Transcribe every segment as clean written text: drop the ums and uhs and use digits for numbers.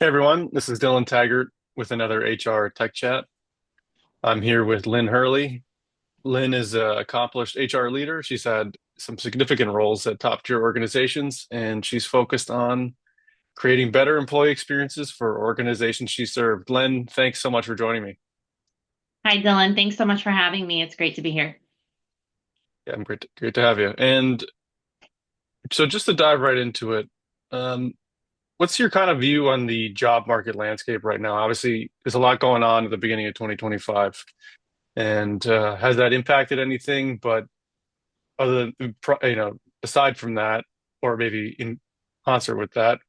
Hey everyone, this is Dylan Teggart with another HR Tech Chat. I'm here with Lynn Hurley. Lynn is an accomplished HR leader. She's had some significant roles at top tier organizations, and she's focused on creating better employee experiences for organizations she served. Lynn, thanks so much for joining me. Hi, Dylan. Thanks so much for having me. It's great to be here. Yeah, I'm great to have you. And so just to dive right into it, um, what's your kind of view on the job market landscape right now? Obviously, there's a lot going on at the beginning of 2025. And has that impacted anything? But other than, aside from that, or maybe in concert with that,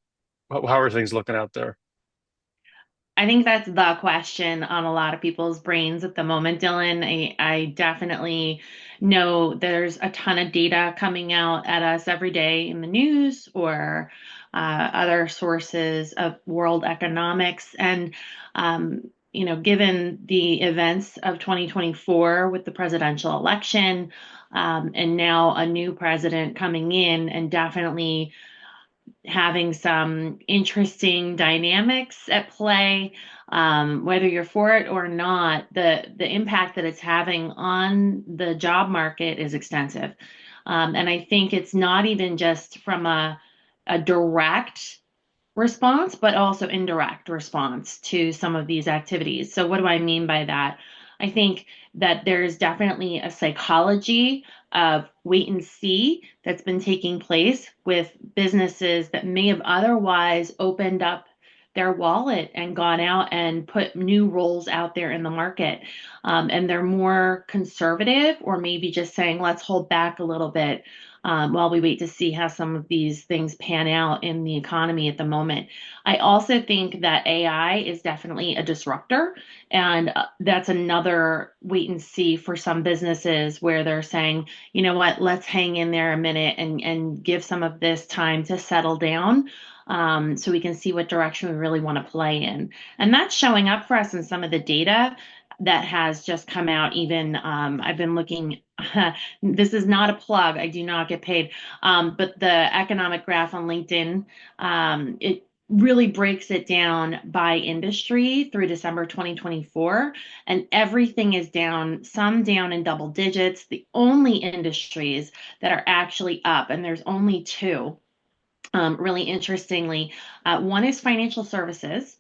how are things looking out there? I think that's the question on a lot of people's brains at the moment, Dylan. I definitely know there's a ton of data coming out at us every day in the news or other sources of world economics. And, given the events of 2024 with the presidential election, and now a new president coming in and definitely having some interesting dynamics at play. Whether you're for it or not, the impact that it's having on the job market is extensive. And I think it's not even just from a direct response, but also indirect response to some of these activities. So, what do I mean by that? I think that there's definitely a psychology of wait and see that's been taking place with businesses that may have otherwise opened up their wallet and gone out and put new roles out there in the market. And they're more conservative, or maybe just saying, let's hold back a little bit while we wait to see how some of these things pan out in the economy at the moment. I also think that AI is definitely a disruptor, and that's another wait and see for some businesses where they're saying, you know what, let's hang in there a minute and give some of this time to settle down. So we can see what direction we really want to play in. And that's showing up for us in some of the data that has just come out. Even I've been looking this is not a plug. I do not get paid. But the economic graph on LinkedIn, it really breaks it down by industry through December 2024. And everything is down, some down in double digits. The only industries that are actually up, and there's only two, really interestingly, one is financial services.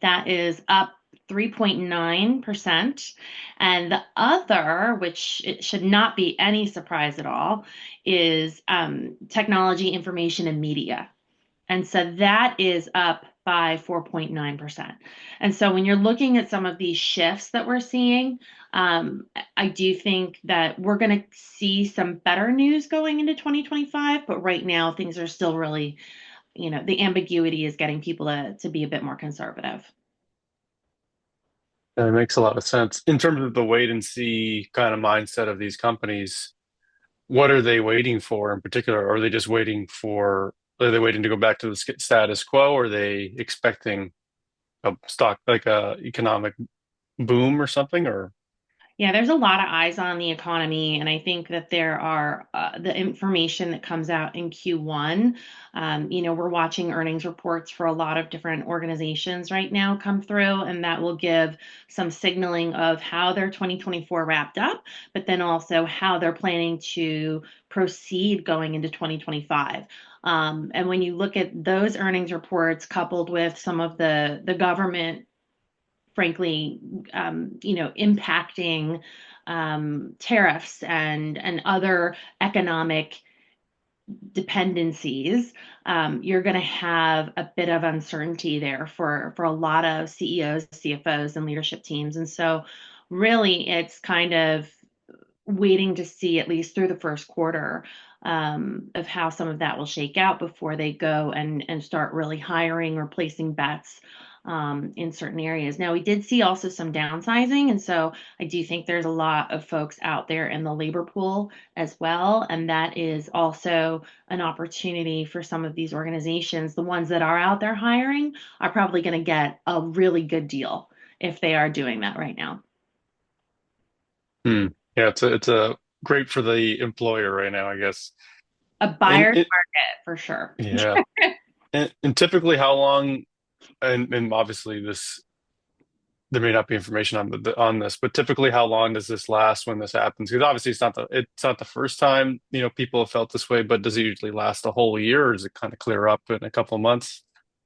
That is up 3.9%. And the other, which it should not be any surprise at all, is technology, information, and media. And so that is up by 4.9%. And so when you're looking at some of these shifts that we're seeing, I do think that we're going to see some better news going into 2025. But right now, things are still really, the ambiguity is getting people to be a bit more conservative. That makes a lot of sense. In terms of the wait and see kind of mindset of these companies, what are they waiting for in particular? Are they just are they waiting to go back to the status quo? Or are they expecting a stock, like a economic boom or something? Or Yeah, there's a lot of eyes on the economy, and I think that there are the information that comes out in Q1. We're watching earnings reports for a lot of different organizations right now come through, and that will give some signaling of how their 2024 wrapped up, but then also how they're planning to proceed going into 2025. And when you look at those earnings reports coupled with some of the government frankly, impacting tariffs and other economic dependencies, you're going to have a bit of uncertainty there for a lot of CEOs, CFOs, and leadership teams. And so, really, it's kind of waiting to see at least through the first quarter of how some of that will shake out before they go and start really hiring or placing bets in certain areas. Now, we did see also some downsizing, and so I do think there's a lot of folks out there in the labor pool as well, and that is also an opportunity for some of these organizations. The ones that are out there hiring are probably going to get a really good deal if they are doing that right now. hmm. Yeah, it's a great for the employer right now, I guess. A And buyer's it market for sure. yeah. And typically how long and obviously there may not be information on on this, but typically how long does this last when this happens? Because obviously it's not the first time, people have felt this way, but does it usually last a whole year or does it kind of clear up in a couple of months?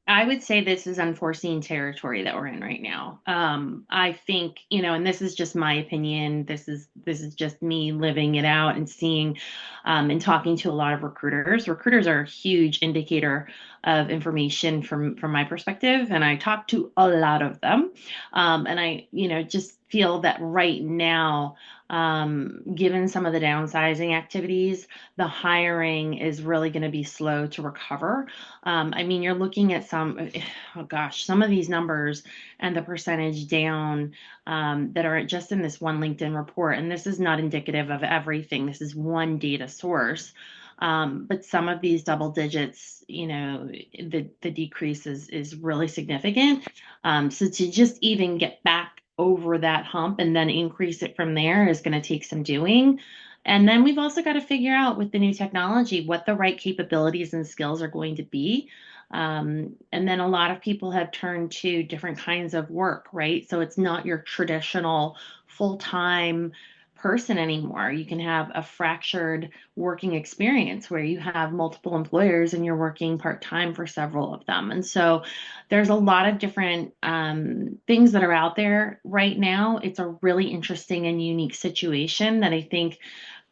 I would say this is unforeseen territory that we're in right now. I think, and this is just my opinion. This is just me living it out and seeing, and talking to a lot of recruiters. Recruiters are a huge indicator of information from my perspective, and I talk to a lot of them. And I, just feel that right now, given some of the downsizing activities, the hiring is really going to be slow to recover. I mean, you're looking at oh gosh, some of these numbers and the percentage down that are just in this one LinkedIn report. And this is not indicative of everything. This is one data source. But some of these double digits, the decrease is really significant. So to just even get back over that hump and then increase it from there is going to take some doing. And then we've also got to figure out with the new technology what the right capabilities and skills are going to be. And then a lot of people have turned to different kinds of work, right? So it's not your traditional full-time person anymore. You can have a fractured working experience where you have multiple employers and you're working part-time for several of them. And so there's a lot of different things that are out there right now. It's a really interesting and unique situation that I think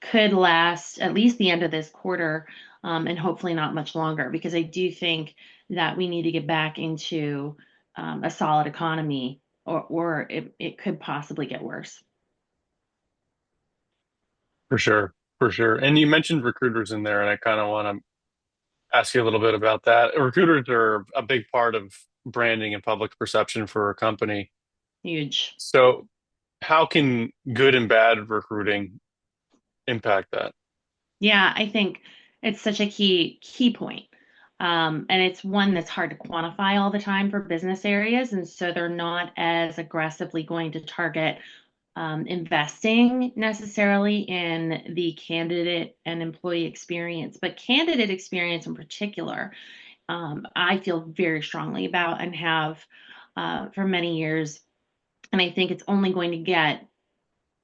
could last at least the end of this quarter, and hopefully not much longer, because I do think that we need to get back into a solid economy, or it could possibly get worse. For sure, for sure. And you mentioned recruiters in there, and I kind of want to ask you a little bit about that. Recruiters are a big part of branding and public perception for a company. Huge. So, how can good and bad recruiting impact that? Yeah, I think it's such a key point. And it's one that's hard to quantify all the time for business areas. And so they're not as aggressively going to target investing necessarily in the candidate and employee experience, but candidate experience in particular, I feel very strongly about and have for many years. And I think it's only going to get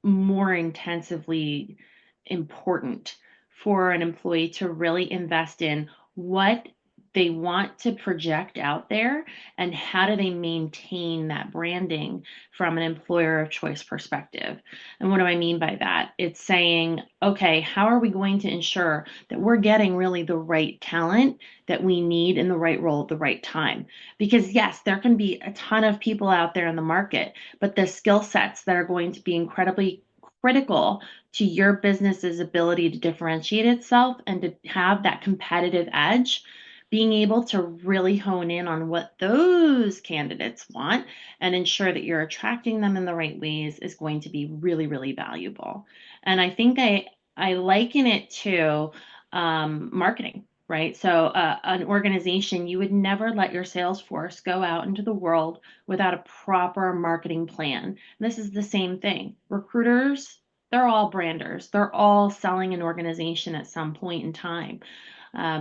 more intensively important for an employee to really invest in what they want to project out there and how do they maintain that branding from an employer of choice perspective. And what do I mean by that? It's saying, okay, how are we going to ensure that we're getting really the right talent that we need in the right role at the right time? Because yes, there can be a ton of people out there in the market, but the skill sets that are going to be incredibly critical to your business's ability to differentiate itself and to have that competitive edge, being able to really hone in on what those candidates want and ensure that you're attracting them in the right ways is going to be really, really valuable. And I think I liken it to marketing. Right. So, an organization, you would never let your sales force go out into the world without a proper marketing plan. This is the same thing. Recruiters, they're all branders. They're all selling an organization at some point in time.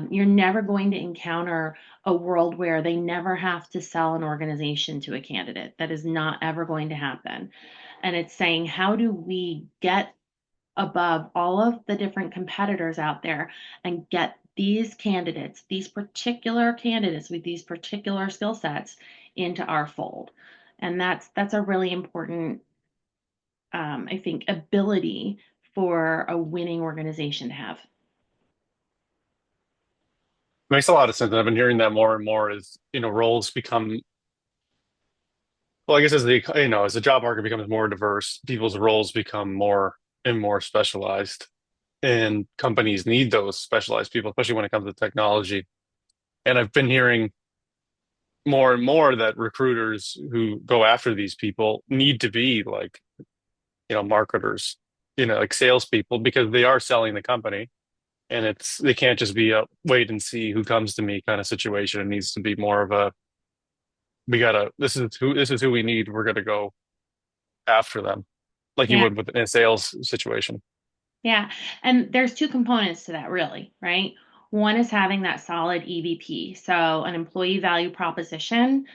You're never going to encounter a world where they never have to sell an organization to a candidate. That is not ever going to happen. And it's saying, how do we get above all of the different competitors out there and get these particular candidates with these particular skill sets into our fold? And that's a really important, I think, ability for a winning organization to have. Makes a lot of sense. And I've been hearing that more and more as, roles become, well, I guess as the job market becomes more diverse, people's roles become more and more specialized. And companies need those specialized people, especially when it comes to technology. And I've been hearing more and more that recruiters who go after these people need to be like, marketers, like salespeople, because they are selling the company. And they can't just be a wait and see who comes to me kind of situation. It needs to be more of a this is who we need. We're gonna go after them, like you Yeah. would with in a sales situation. Yeah. And there's two components to that, really, right? One is having that solid EVP, so an employee value proposition,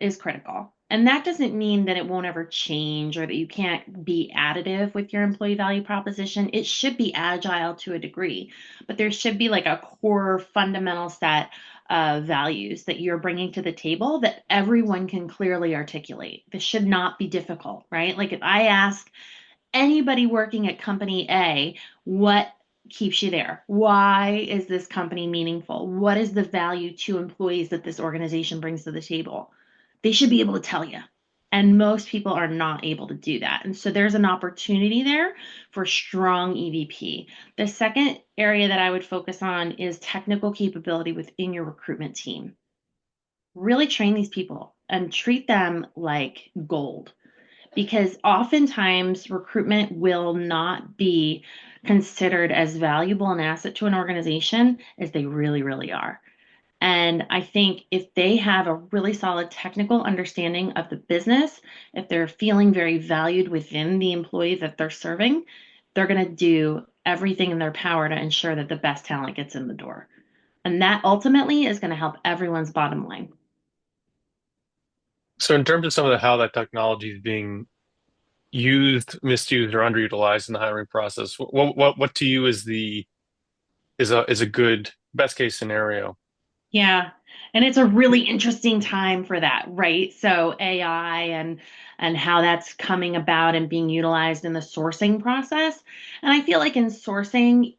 is critical. And that doesn't mean that it won't ever change or that you can't be additive with your employee value proposition. It should be agile to a degree, but there should be like a core fundamental set of values that you're bringing to the table that everyone can clearly articulate. This should not be difficult, right? Like if I ask anybody working at company A, what keeps you there? Why is this company meaningful? What is the value to employees that this organization brings to the table? They should be able to tell you. And most people are not able to do that. And so there's an opportunity there for strong EVP. The second area that I would focus on is technical capability within your recruitment team. Really train these people and treat them like gold because oftentimes recruitment will not be considered as valuable an asset to an organization as they really, really are. And I think if they have a really solid technical understanding of the business, if they're feeling very valued within the employee that they're serving, they're going to do everything in their power to ensure that the best talent gets in the door. And that ultimately is going to help everyone's bottom line. So in terms of some of the how that technology is being used, misused, or underutilized in the hiring process, what to you is the is a good best case scenario? Yeah. And it's a really interesting time for that, right? So AI and how that's coming about and being utilized in the sourcing process. And I feel like in sourcing,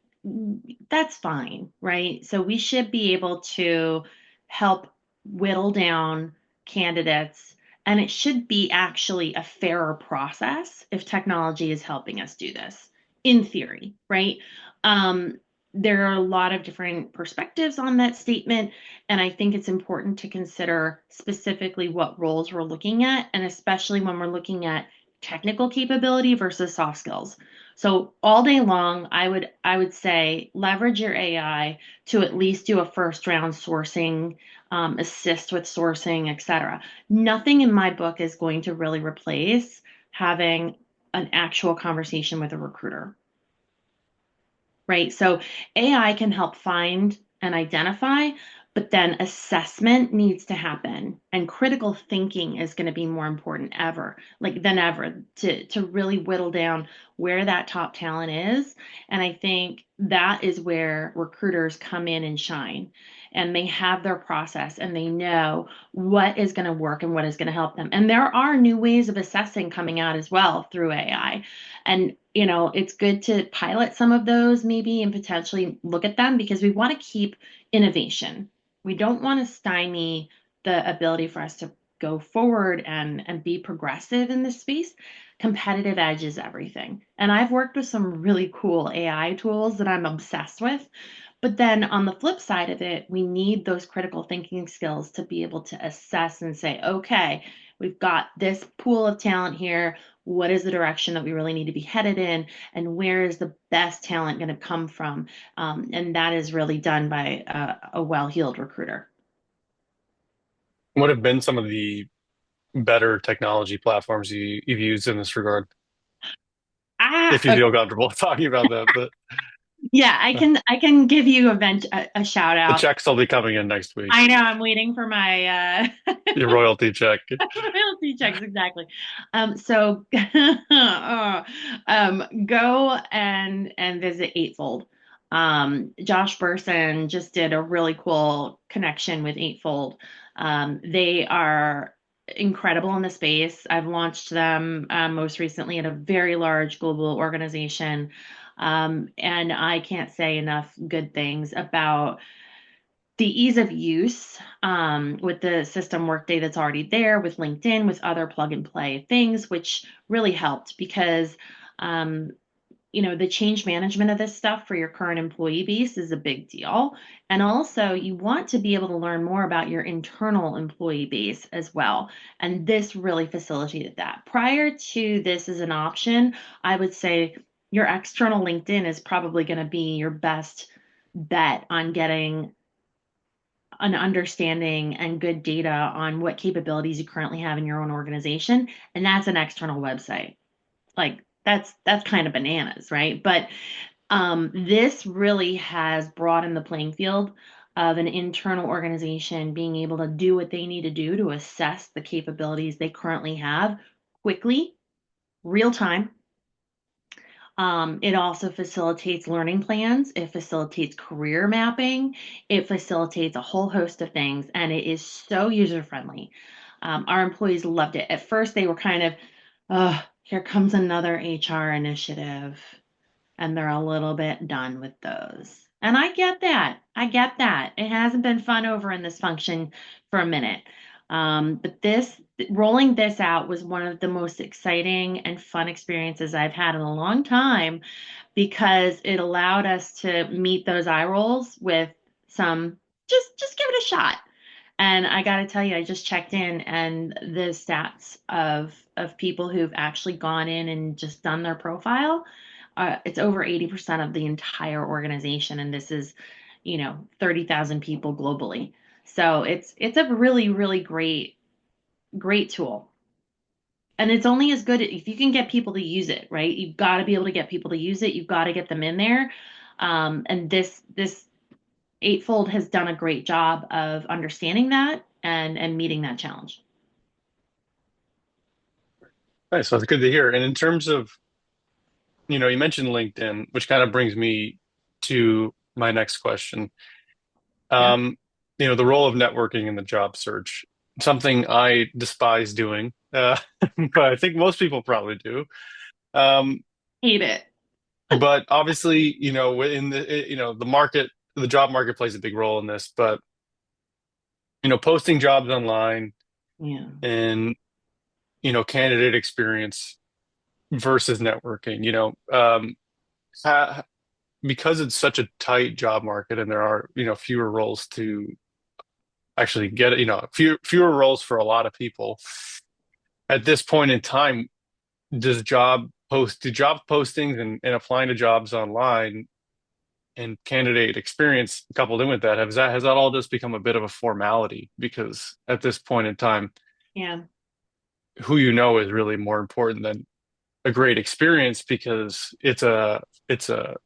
that's fine, right? So we should be able to help whittle down candidates, and it should be actually a fairer process if technology is helping us do this, in theory, right? Um, there are a lot of different perspectives on that statement. And I think it's important to consider specifically what roles we're looking at, and especially when we're looking at technical capability versus soft skills. So all day long, I would say leverage your AI to at least do a first round sourcing, assist with sourcing, etc. Nothing in my book is going to really replace having an actual conversation with a recruiter, right? So AI can help find and identify, but then assessment needs to happen. And critical thinking is going to be more important ever, like than ever, to really whittle down where that top talent is. And I think that is where recruiters come in and shine. And they have their process and they know what is going to work and what is going to help them. And there are new ways of assessing coming out as well through AI. And, it's good to pilot some of those maybe and potentially look at them because we want to keep innovation. We don't want to stymie the ability for us to go forward and be progressive in this space. Competitive edge is everything. And I've worked with some really cool AI tools that I'm obsessed with. But then on the flip side of it, we need those critical thinking skills to be able to assess and say, okay, we've got this pool of talent here. What is the direction that we really need to be headed in? And where is the best talent going to come from? And that is really done by a well-heeled recruiter. What have been some of the better technology platforms you've used in this regard? Ah, If you feel comfortable talking about that, yeah, I uh, can give you a shout the out. checks will be coming in next week. I know I'm waiting for my Your royalty check. royalty checks exactly. So go and visit Eightfold. Josh Burson just did a really cool connection with Eightfold. They are incredible in the space. I've launched them most recently at a very large global organization. And I can't say enough good things about the ease of use with the system workday that's already there with LinkedIn, with other plug and play things, which really helped because, um, the change management of this stuff for your current employee base is a big deal. And also, you want to be able to learn more about your internal employee base as well. And this really facilitated that. Prior to this as an option, I would say your external LinkedIn is probably going to be your best bet on getting an understanding and good data on what capabilities you currently have in your own organization, and that's an external website. Like that's kind of bananas, right? But this really has broadened the playing field of an internal organization being able to do what they need to do to assess the capabilities they currently have quickly, real time. It also facilitates learning plans. It facilitates career mapping. It facilitates a whole host of things, and it is so user friendly. Our employees loved it. At first, they were kind of, oh, here comes another HR initiative, and they're a little bit done with those. And I get that. I get that. It hasn't been fun over in this function for a minute. But this rolling this out was one of the most exciting and fun experiences I've had in a long time because it allowed us to meet those eye rolls with some just give it a shot. And I got to tell you, I just checked in, and the stats of people who've actually gone in and just done their profile, it's over 80% of the entire organization, and this is, 30,000 people globally. So it's a really, really great tool. And it's only as good if you can get people to use it, right? You've got to be able to get people to use it. You've got to get them in there. And this Eightfold has done a great job of understanding that and meeting that challenge. Nice. So it's good to hear. And in terms of, you mentioned LinkedIn, which kind of brings me to my next question. Yeah, Um, the role of networking in the job search, something I despise doing, but I think most people probably do. Um, hate it. but obviously, in the market, the job market plays a big role in this, but, posting jobs online Yeah. and, candidate experience versus networking, ha because it's such a tight job market and there are, fewer roles to actually get, fewer roles for a lot of people at this point in time, do job postings and applying to jobs online and candidate experience coupled in with that, has that all just become a bit of a formality? Because at this point in time, Yeah. who is really more important than a great experience because it's a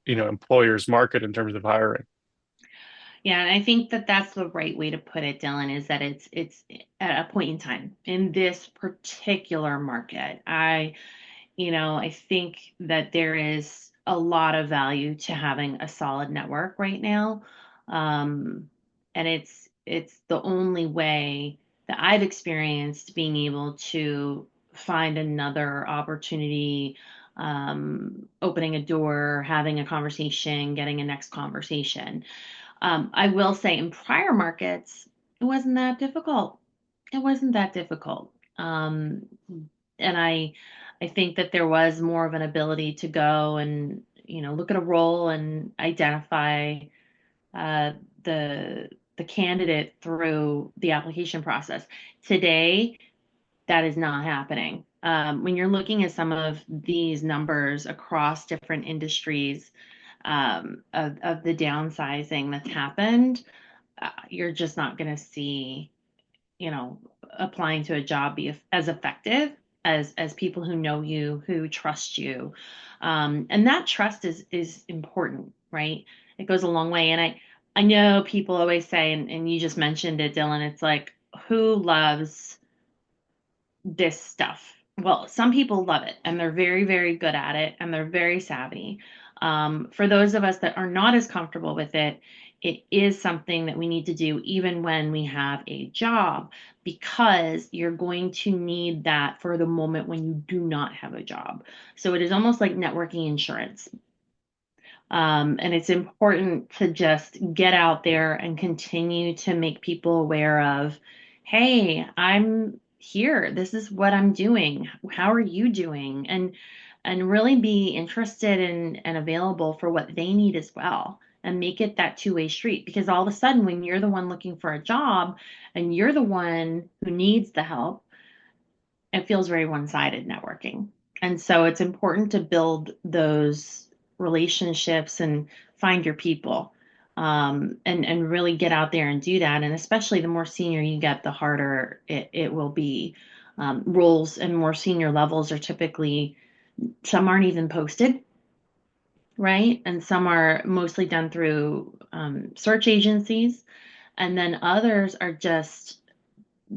employer's market in terms of hiring. Yeah, and I think that that's the right way to put it, Dylan, is that it's at a point in time in this particular market. I think that there is a lot of value to having a solid network right now. Um, and it's the only way that I've experienced being able to find another opportunity, opening a door, having a conversation, getting a next conversation. I will say in prior markets, it wasn't that difficult. It wasn't that difficult. And I think that there was more of an ability to go and, look at a role and identify uh, the the candidate through the application process. Today, that is not happening. When you're looking at some of these numbers across different industries, of the downsizing that's happened, you're just not going to see, you know, applying to a job be as effective as people who know you, who trust you. And that trust is important, right? It goes a long way. And I know people always say, and you just mentioned it, Dylan, it's like, who loves this stuff? Well, some people love it and they're very, very good at it and they're very savvy. For those of us that are not as comfortable with it, it is something that we need to do even when we have a job because you're going to need that for the moment when you do not have a job. So it is almost like networking insurance. And it's important to just get out there and continue to make people aware of, hey, I'm here. This is what I'm doing. How are you doing? And really be interested in and available for what they need as well. And make it that two-way street because all of a sudden, when you're the one looking for a job and you're the one who needs the help, it feels very one-sided networking. And so it's important to build those relationships and find your people, and really get out there and do that. And especially the more senior you get, the harder it will be. Roles and more senior levels are typically, some aren't even posted, right? And some are mostly done through search agencies. And then others are just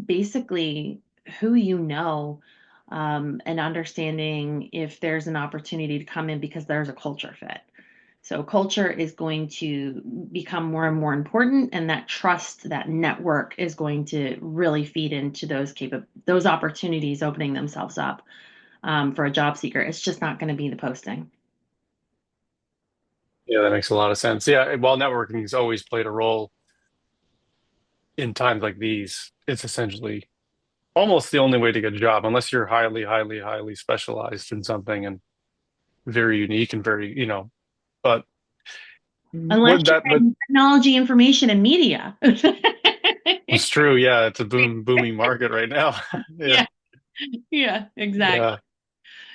basically who you know, and understanding if there's an opportunity to come in because there's a culture fit. So culture is going to become more and more important, and that trust, that network is going to really feed into those opportunities opening themselves up, for a job seeker. It's just not going to be the posting. Yeah, that makes a lot of sense. Yeah, while networking has always played a role in times like these, it's essentially almost the only way to get a job, unless you're highly, highly, highly specialized in something and very unique and very, but Unless what you're that, but in technology, information, and media. it's true. Yeah, it's a booming market right now. Yeah, Yeah, yeah, exactly. yeah,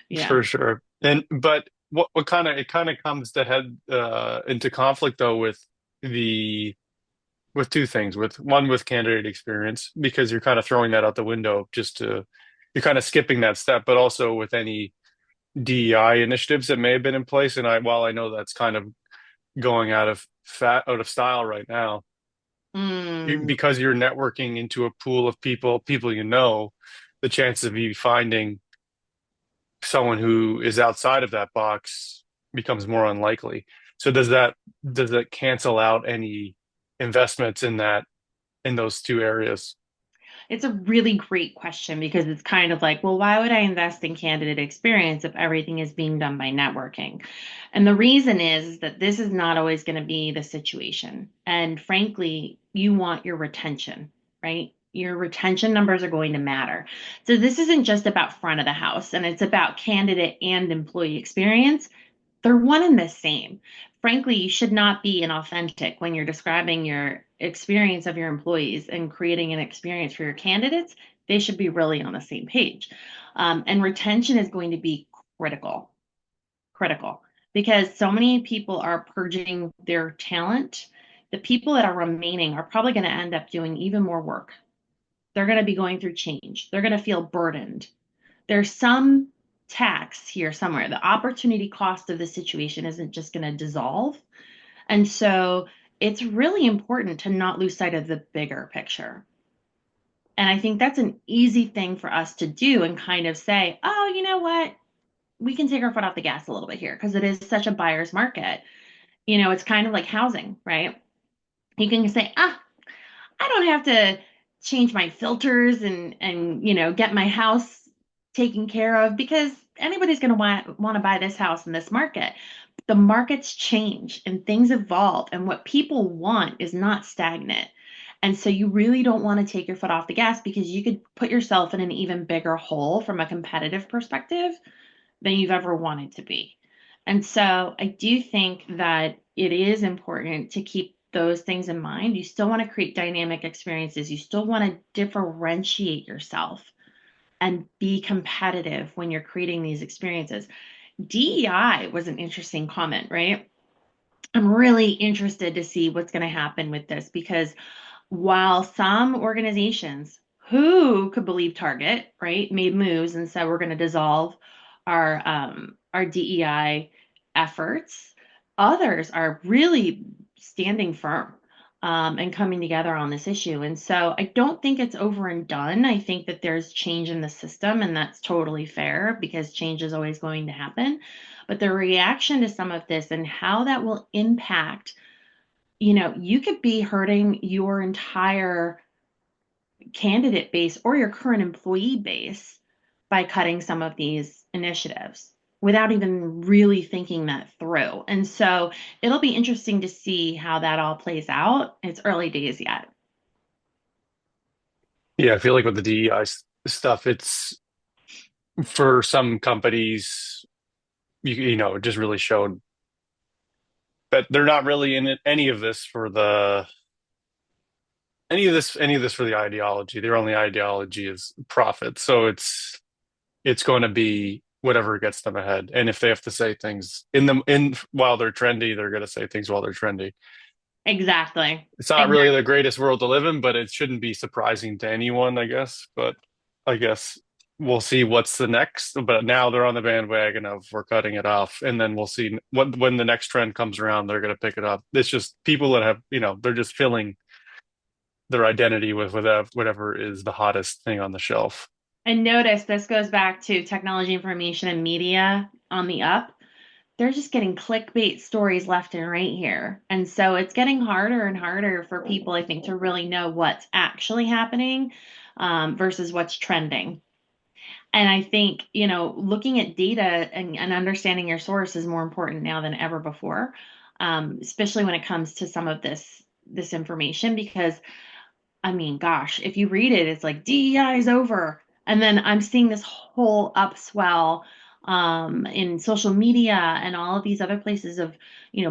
Yeah. for sure. But what kind of, it kind of comes to head into conflict though the with two things. With one, with candidate experience, because you're kind of throwing that out the window you're kind of skipping that step, but also with any DEI initiatives that may have been in place. And while I know that's kind of going out of style right now, Mm. because you're networking into a pool of people the chances of you finding someone who is outside of that box becomes more unlikely. So does that cancel out any investments in those two areas? It's a really great question because it's kind of like, well, why would I invest in candidate experience if everything is being done by networking? And the reason is that this is not always going to be the situation. And frankly, you want your retention, right? Your retention numbers are going to matter. So this isn't just about front of the house, and it's about candidate and employee experience. They're one and the same. Frankly, you should not be inauthentic when you're describing your experience of your employees and creating an experience for your candidates. They should be really on the same page. And retention is going to be critical, critical, because so many people are purging their talent. The people that are remaining are probably going to end up doing even more work. They're going to be going through change. They're going to feel burdened. There's some tax here somewhere. The opportunity cost of the situation isn't just going to dissolve. And so it's really important to not lose sight of the bigger picture. And I think that's an easy thing for us to do and kind of say, oh, you know what? We can take our foot off the gas a little bit here because it is such a buyer's market. It's kind of like housing, right? You can say, I don't have to change my filters and get my house taken care of because anybody's going to want to buy this house in this market. The markets change and things evolve, and what people want is not stagnant. And so you really don't want to take your foot off the gas because you could put yourself in an even bigger hole from a competitive perspective than you've ever wanted to be. And so I do think that it is important to keep those things in mind. You still want to create dynamic experiences. You still want to differentiate yourself and be competitive when you're creating these experiences. DEI was an interesting comment, right? I'm really interested to see what's going to happen with this because while some organizations who could believe Target, right, made moves and said we're going to dissolve our DEI efforts, others are really standing firm, and coming together on this issue. And so I don't think it's over and done. I think that there's change in the system, and that's totally fair because change is always going to happen. But the reaction to some of this and how that will impact, you could be hurting your entire candidate base or your current employee base by cutting some of these initiatives without even really thinking that through. And so it'll be interesting to see how that all plays out. It's early days yet. Yeah, I feel like with the DEI stuff, it's for some companies, it just really showed that they're not really in any of this for any of this for the ideology. Their only ideology is profit. So it's going to be whatever gets them ahead. And if they have to say things in while they're trendy, they're going to say things while they're trendy. Exactly. It's not really Exactly. the greatest world to live in, but it shouldn't be surprising to anyone, I guess. But I guess we'll see what's the next. But now they're on the bandwagon of we're cutting it off, and then we'll see what when the next trend comes around, they're going to pick it up. It's just people that have, they're just filling. their identity with whatever is the hottest thing on the shelf. And notice this goes back to technology, information, and media on the up. They're just getting clickbait stories left and right here. And so it's getting harder and harder for people, I think, to really know what's actually happening versus what's trending. And I think, looking at data and understanding your source is more important now than ever before, especially when it comes to some of this information, because I mean, gosh, if you read it, it's like DEI is over. And then I'm seeing this whole upswell in social media and all of these other places of,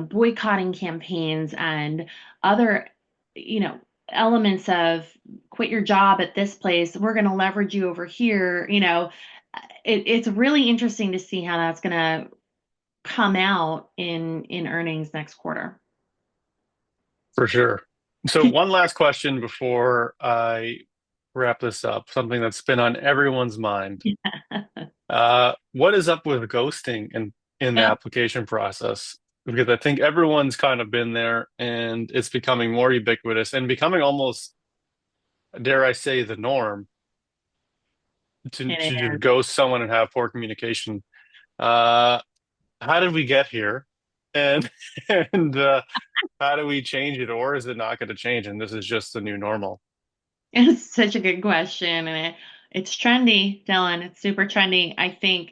boycotting campaigns and other, you know, elements of quit your job at this place. We're going to leverage you over here. It's really interesting to see how that's going to come out in earnings next quarter. For sure. So one last question before I wrap this up, something that's been on everyone's mind. What is up with ghosting in the application process? Because I think everyone's kind of been there and it's becoming more ubiquitous and becoming almost, dare I say, the norm to It just ghost someone and have poor communication. Uh, how did we get here? And and how do we change it, or is it not going to change? And this is just the new normal. It's such a good question, and it's trendy, Dylan. It's super trendy. I think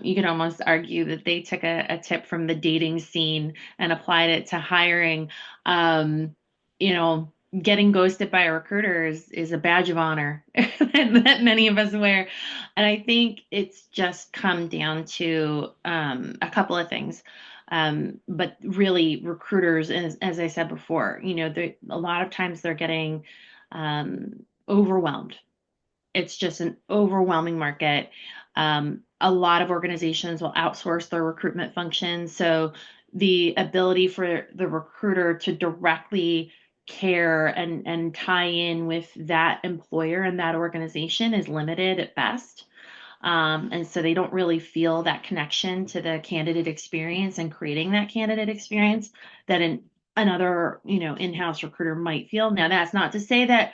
you could almost argue that they took a tip from the dating scene and applied it to hiring. Um, you know, Getting ghosted by a recruiter is a badge of honor that many of us wear. And I think it's just come down to a couple of things. But really, recruiters, as I said before, a lot of times they're getting overwhelmed. It's just an overwhelming market. A lot of organizations will outsource their recruitment function. So the ability for the recruiter to directly care and tie in with that employer and that organization is limited at best. And so they don't really feel that connection to the candidate experience and creating that candidate experience that another, in-house recruiter might feel. Now, that's not to say that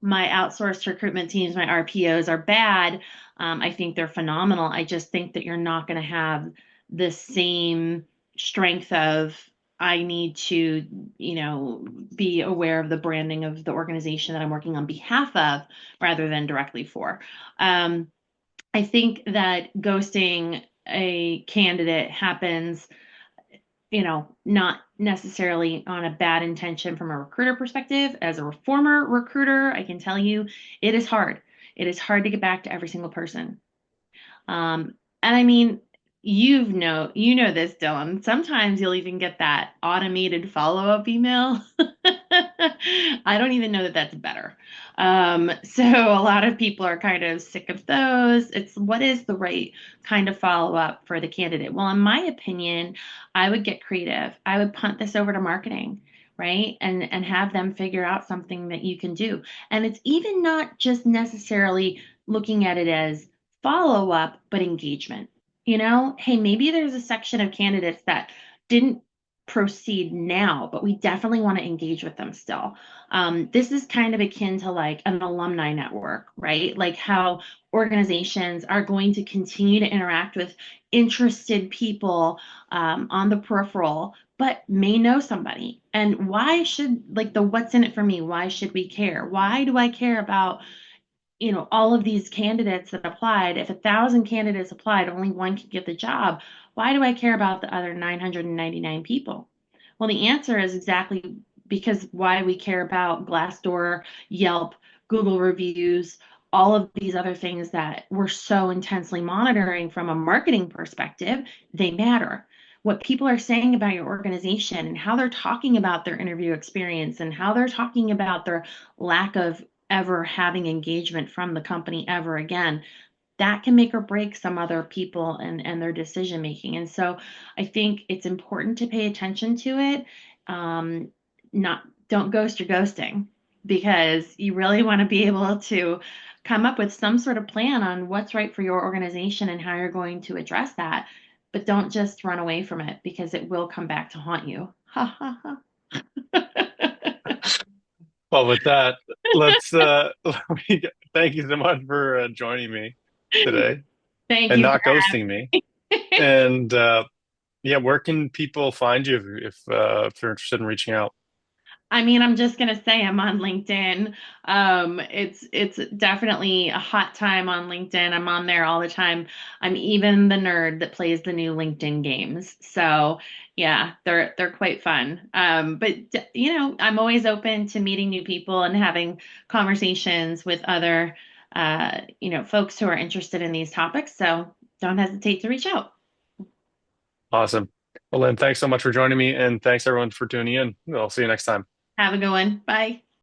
my outsourced recruitment teams, my RPOs are bad. I think they're phenomenal. I just think that you're not going to have the same strength of I need to, be aware of the branding of the organization that I'm working on behalf of rather than directly for. I think that ghosting a candidate happens, not necessarily on a bad intention from a recruiter perspective. As a former recruiter, I can tell you it is hard. It is hard to get back to every single person. And I mean, you know this, Dylan. Sometimes you'll even get that automated follow-up email. I don't even know that that's better. So a lot of people are kind of sick of those. It's what is the right kind of follow-up for the candidate? Well, in my opinion, I would get creative. I would punt this over to marketing, right? And have them figure out something that you can do. And it's even not just necessarily looking at it as follow up, but engagement. Hey, maybe there's a section of candidates that didn't proceed now, but we definitely want to engage with them still. This is kind of akin to like an alumni network, right? Like how organizations are going to continue to interact with interested people on the peripheral, but may know somebody. And why should, like, the what's in it for me? Why should we care? Why do I care about all of these candidates that applied? If 1,000 candidates applied, only one could get the job. Why do I care about the other 999 people? Well, the answer is exactly because why we care about Glassdoor, Yelp, Google reviews, all of these other things that we're so intensely monitoring from a marketing perspective, they matter. What people are saying about your organization and how they're talking about their interview experience and how they're talking about their lack of ever having engagement from the company ever again, that can make or break some other people and their decision making. And so I think it's important to pay attention to it. Um, not Don't ghost your ghosting, because you really want to be able to come up with some sort of plan on what's right for your organization and how you're going to address that. But don't just run away from it, because it will come back to haunt you. Ha ha ha. Well, with that, let's thank you so much for joining me today Thank and you for not ghosting me. having. And yeah, where can people find you if they're interested in reaching out? I mean, I'm just gonna say I'm on LinkedIn. It's definitely a hot time on LinkedIn. I'm on there all the time. I'm even the nerd that plays the new LinkedIn games. So yeah, they're quite fun. I'm always open to meeting new people and having conversations with other folks who are interested in these topics. So don't hesitate to reach out. Awesome. Well, Lynn, thanks so much for joining me, and thanks everyone for tuning in. I'll see you next time. Have a good one. Bye.